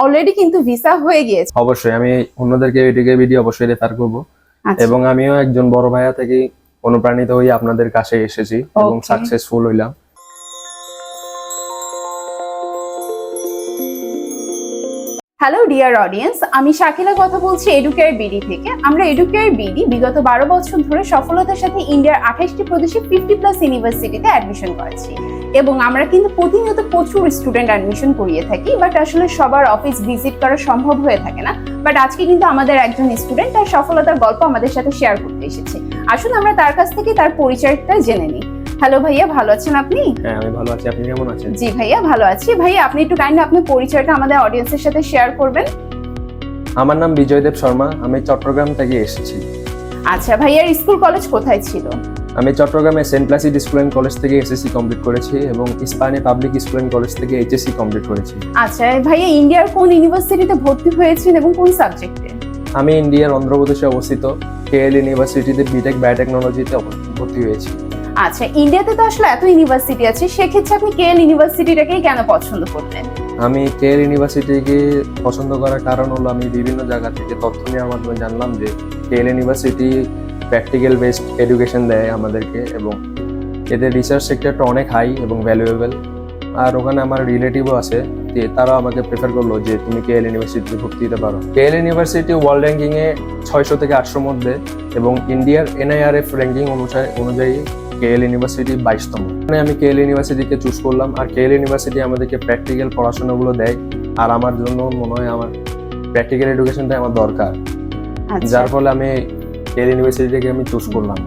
Already কিন্তু visa হয়ে গিয়েছে। অবশ্যই আমি অন্যদেরকে এডিকে ভিডিও অবশ্যই রেফার করব এবং আমিও একজন বড় ভাইয়া থেকে অনুপ্রাণিত হয়ে আপনাদের কাছে এসেছি এবং সাকসেসফুল হইলাম। হ্যালো ডিয়ার অডিয়েন্স, আমি শাকিলা কথা বলছি এডুকেয়ার বিডি থেকে। আমরা এডুকেয়ার বিডি বিগত 12 বছর ধরে সফলতার সাথে ইন্ডিয়ার 28টি প্রদেশে 50+ ইউনিভার্সিটিতে অ্যাডমিশন করাচ্ছি এবং আমরা কিন্তু প্রতিনিয়ত প্রচুর স্টুডেন্ট অ্যাডমিশন করিয়ে থাকি, বাট আসলে সবার অফিস ভিজিট করা সম্ভব হয়ে থাকে না। বাট আজকে কিন্তু আমাদের একজন স্টুডেন্ট তার সফলতার গল্প আমাদের সাথে শেয়ার করতে এসেছে। আসুন আমরা তার কাছ থেকে তার পরিচয়টা জেনে নিই। হ্যালো ভাইয়া, ভালো আছেন আপনি? হ্যাঁ, আমি ভালো আছি। আপনি কেমন আছেন? জি ভাইয়া, ভালো আছি। ভাইয়া আপনি একটু কাইন্ডলি আপনার পরিচয়টা আমাদের অডিয়েন্সের সাথে শেয়ার করবেন। আমার নাম বিজয়দেব শর্মা, আমি চট্টগ্রাম থেকে এসেছি। আচ্ছা ভাইয়ার স্কুল কলেজ কোথায় ছিল? আমি চট্টগ্রামে Saint Placid school and college থেকে এসএসসি কমপ্লিট করেছি এবং Ispahani public school and college থেকে এইচএসসি কমপ্লিট করেছি। আচ্ছা ভাইয়া, ইন্ডিয়ার কোন ইউনিভার্সিটিতে ভর্তি হয়েছেন এবং কোন সাবজেক্টে? আমি ইন্ডিয়ার অন্ধ্রপ্রদেশে অবস্থিত কেএল ইউনিভার্সিটিতে বিটেক বায়োটেকনোলজিতে ভর্তি হয়েছি। আচ্ছা, ইন্ডিয়াতে তো আসলে এত ইউনিভার্সিটি আছে, সেক্ষেত্রে আপনি কেএল ইউনিভার্সিটিটাকেই কেন পছন্দ করলেন? আমি কেএল ইউনিভার্সিটিকে পছন্দ করার কারণ হলো আমি বিভিন্ন জায়গা থেকে তথ্য নেওয়ার মাধ্যমে জানলাম যে KL university practical based education দেয় আমাদেরকে এবং এদের রিসার্চ সেক্টরটা অনেক হাই এবং ভ্যালুয়েবল। আর ওখানে আমার রিলেটিভও আছে, তারাও আমাকে প্রেফার করলো যে তুমি কেএল ইউনিভার্সিটিতে ভর্তি হতে পারো। কেএল ইউনিভার্সিটি ওয়ার্ল্ড র্যাঙ্কিংয়ে 600 থেকে 800 মধ্যে এবং ইন্ডিয়ার NIRF র্যাঙ্কিং অনুযায়ী কেএল ইউনিভার্সিটি 22তম। আমি কেএল ইউনিভার্সিটিকে চুজ করলাম। আর কেএল ইউনিভার্সিটি আমাদেরকে প্র্যাকটিক্যাল পড়াশোনাগুলো দেয়, আর আমার জন্য মনে হয় আমার প্র্যাকটিক্যাল এডুকেশনটাই আমার দরকার, যার ফলে আমি কেএল ইউনিভার্সিটিকে আমি চুজ করলাম।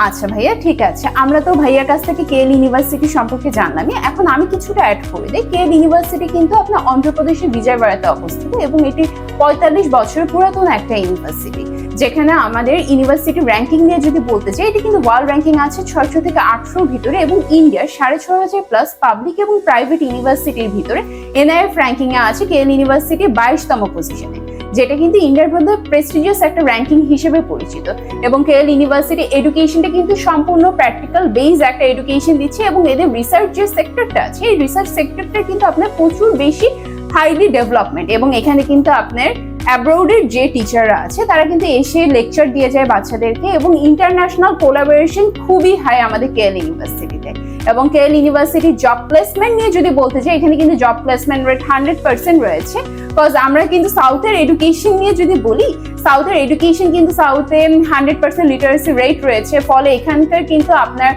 আচ্ছা ভাইয়া, ঠিক আছে। আমরা তো ভাইয়ার কাছ থেকে কেএল ইউনিভার্সিটি সম্পর্কে জানলামই। এখন আমি কিছুটা অ্যাড করে দিই। কেএল ইউনিভার্সিটি কিন্তু আপনার অন্ধ্রপ্রদেশের বিজয়ওয়াড়াতে অবস্থিত এবং এটি 45 বছর পুরাতন একটা ইউনিভার্সিটি, যেখানে আমাদের ইউনিভার্সিটি র্যাঙ্কিং নিয়ে যদি বলতে চাই, এটি কিন্তু ওয়ার্ল্ড র্যাঙ্কিং আছে 600 থেকে 800 ভিতরে এবং ইন্ডিয়ার 6500+ পাবলিক এবং প্রাইভেট ইউনিভার্সিটির ভিতরে NIRF র্যাঙ্কিং এ আছে কেএল ইউনিভার্সিটি 22তম পজিশনে, যেটা কিন্তু ইন্ডিয়ার মধ্যে প্রেস্টিজিয়াস একটা র্যাঙ্কিং হিসেবে পরিচিত। এবং কেএল ইউনিভার্সিটি এডুকেশনটা কিন্তু সম্পূর্ণ প্র্যাকটিক্যাল বেস একটা এডুকেশন দিচ্ছে এবং এদের রিসার্চ যে সেক্টরটা আছে, এই রিসার্চ সেক্টরটা কিন্তু আপনার প্রচুর বেশি হাইলি ডেভেলপমেন্ট এবং এখানে কিন্তু আপনার অ্যাব্রোডের যে টিচাররা আছে তারা কিন্তু এসে লেকচার দিয়ে যায় বাচ্চাদেরকে এবং ইন্টারন্যাশনাল কোলাবোরেশন খুবই হাই আমাদের কেএল ইউনিভার্সিটিতে। এবং কেএল ইউনিভার্সিটি জব প্লেসমেন্ট নিয়ে যদি বলতে চাই, এখানে কিন্তু জব প্লেসমেন্ট রেট 100% রয়েছে। বিকজ আমরা কিন্তু সাউথের এডুকেশন নিয়ে যদি বলি, সাউথের এডুকেশন কিন্তু সাউথে 100% লিটারেসি রেট রয়েছে, ফলে এখানকার কিন্তু আপনার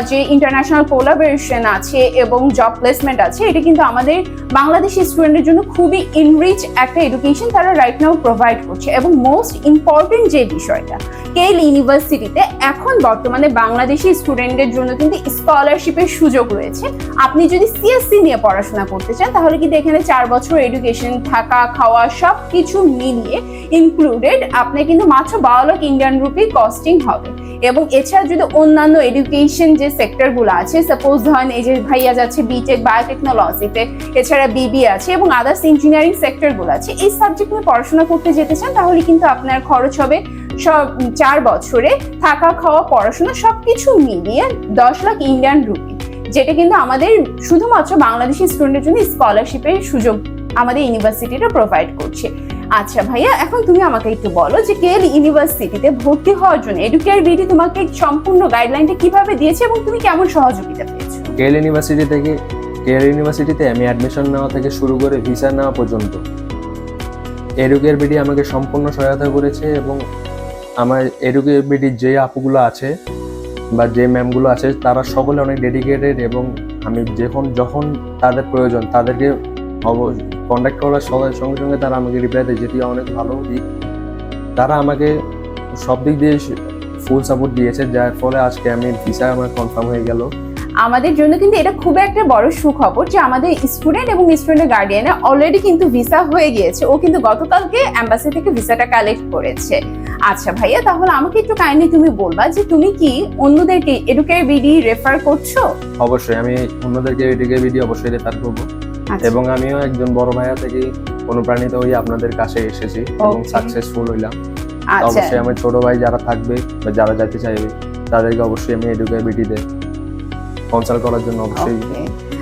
যে ইন্টারন্যাশনাল কোলাবোরেশন আছে এবং জব প্লেসমেন্ট আছে, এটা কিন্তু আমাদের বাংলাদেশি স্টুডেন্টের জন্য খুবই ইনরিচ একটা এডুকেশন তারা রাইট নাও প্রোভাইড করছে। এবং মোস্ট ইম্পর্টেন্ট যে বিষয়টা, কেএল ইউনিভার্সিটিতে এখন বর্তমানে বাংলাদেশি স্টুডেন্টদের জন্য কিন্তু স্কলারশিপের সুযোগ রয়েছে। আপনি যদি সিএসসি নিয়ে পড়াশোনা করতে চান, তাহলে কিন্তু এখানে 4 বছর এডুকেশন, থাকা, খাওয়া সবকিছু মিলিয়ে ইনক্লুডেড আপনার কিন্তু মাত্র 12 লাখ ইন্ডিয়ান রুপি কস্টিং হবে। এবং এছাড়া যদি অন্যান্য এডুকেশন যে সেক্টরগুলো আছে, সাপোজ ধরেন এই যে ভাইয়া যাচ্ছে বিটেক বায়োটেকনোলজিতে, এছাড়া বিবি আছে এবং আদার্স ইঞ্জিনিয়ারিং সেক্টরগুলো আছে, এই সাবজেক্ট নিয়ে পড়াশোনা করতে যেতে চান, তাহলে কিন্তু আপনার খরচ হবে সব 4 বছরে থাকা, খাওয়া, পড়াশোনা সবকিছু মিলিয়ে 10 লাখ ইন্ডিয়ান রুপি, যেটা কিন্তু আমাদের শুধুমাত্র বাংলাদেশি স্টুডেন্টের জন্য স্কলারশিপের সুযোগ আমাদের ইউনিভার্সিটিটা প্রোভাইড করছে। আচ্ছা ভাইয়া, এখন তুমি আমাকে একটু বলো যে কেএল ইউনিভার্সিটিতে ভর্তি হওয়ার জন্য এডুকেয়ার বিডি তোমাকে সম্পূর্ণ গাইডলাইনটা কিভাবে দিয়েছে এবং তুমি কেমন সহযোগিতা পেয়েছো? কেএল ইউনিভার্সিটিতে আমি অ্যাডমিশন নেওয়া থেকে শুরু করে ভিসা নেওয়া পর্যন্ত এডুকেয়ার বিডি আমাকে সম্পূর্ণ সহায়তা করেছে এবং আমার এডুকেয়ার বিডির যে আপুগুলো আছে বা যে ম্যামগুলো আছে তারা সকলে অনেক ডেডিকেটেড এবং আমি যখন তাদের প্রয়োজন তাদেরকে কন্ট্যাক্ট করার সঙ্গে সঙ্গে তারা আমাকে রিপ্লাই দেয়, যেটি অনেক ভালো দিক। তারা আমাকে সব দিক দিয়ে ফুল সাপোর্ট দিয়েছে, যার ফলে আজকে আমি ভিসা আমার কনফার্ম হয়ে গেল। আমাদের জন্য কিন্তু এটা খুব একটা বড় সুখবর যে আমাদের স্টুডেন্ট এবং স্টুডেন্টের গার্ডিয়ানের অলরেডি কিন্তু ভিসা হয়ে গিয়েছে। ও কিন্তু গতকালকে এম্বাসি থেকে ভিসাটা কালেক্ট করেছে। আচ্ছা ভাইয়া, তাহলে আমাকে একটু কাইন্ডলি তুমি বলবা যে তুমি কি অন্যদেরকে এডুকেয়ার বিডি রেফার করছো? অবশ্যই আমি অন্যদেরকে এডুকেয়ার বিডি অবশ্যই রেফার করবো এবং আমিও একজন বড় ভাইয়া থেকে অনুপ্রাণিত হয়ে আপনাদের কাছে এসেছি এবং সাকসেসফুল হইলাম। অবশ্যই আমার ছোট ভাই যারা থাকবে বা যারা যেতে চাইবে তাদেরকে অবশ্যই আমি এডুকেয়ার বিডিতে কনসাল্ট করার জন্য অবশ্যই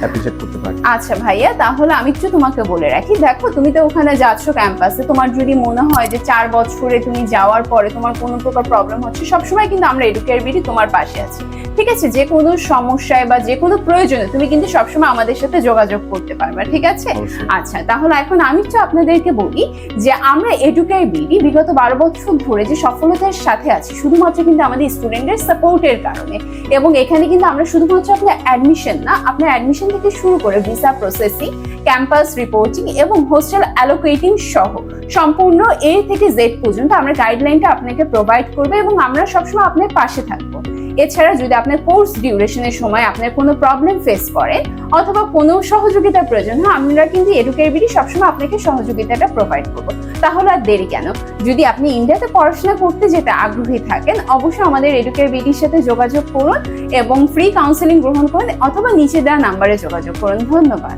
অ্যাপ্রিশিয়েট করতে পারি। আচ্ছা ভাইয়া, তাহলে আমি একটু তোমাকে বলে রাখি, দেখো তুমি তো ওখানে যাচ্ছ ক্যাম্পাসে, তোমার যদি মনে হয় যে 4 বছরে তুমি যাওয়ার পরে তোমার কোনো প্রকার প্রবলেম হচ্ছে, সবসময় কিন্তু আমরা এডুকেয়ার বিডি তোমার পাশে আছি, ঠিক আছে? যে কোনো সমস্যায় বা যে কোনো প্রয়োজনে তুমি কিন্তু সবসময় আমাদের সাথে যোগাযোগ করতে পারবে, ঠিক আছে? অবশ্যই। আচ্ছা, তাহলে এখন আমি একটু আপনাদেরকে বলি যে আমরা এডুকেয়ার বিডি বিগত 12 বছর ধরে যে সফলতার সাথে আছি, শুধুমাত্র কিন্তু আমাদের স্টুডেন্টদের সাপোর্টের কারণে। এবং এখানে কিন্তু আমরা শুধুমাত্র আপনার অ্যাডমিশন না, আপনার অ্যাডমিশন থেকে শুরু করে ভিসা প্রসেসিং, ক্যাম্পাস রিপোর্টিং এবং হোস্টেল অ্যালোকেটিং সহ সম্পূর্ণ A থেকে Z পর্যন্ত আমরা গাইডলাইনটা আপনাকে প্রোভাইড করবো এবং আমরা সবসময় আপনার পাশে থাকবো। এছাড়া যদি আপনার কোর্স ডিউরেশনের সময় আপনার কোনো প্রবলেম ফেস করেন অথবা কোনো সহযোগিতার প্রয়োজন হয়, আমরা কিন্তু এডুকেয়ার বিডি সবসময় আপনাকে সহযোগিতাটা প্রোভাইড করবো। তাহলে আর দেরি কেন, যদি আপনি ইন্ডিয়াতে পড়াশোনা করতে যেতে আগ্রহী থাকেন, অবশ্যই আমাদের এডুকেয়ার বিডির সাথে যোগাযোগ করুন এবং ফ্রি কাউন্সেলিং গ্রহণ করুন অথবা নিচে দেওয়া নাম্বারে যোগাযোগ করুন। ধন্যবাদ।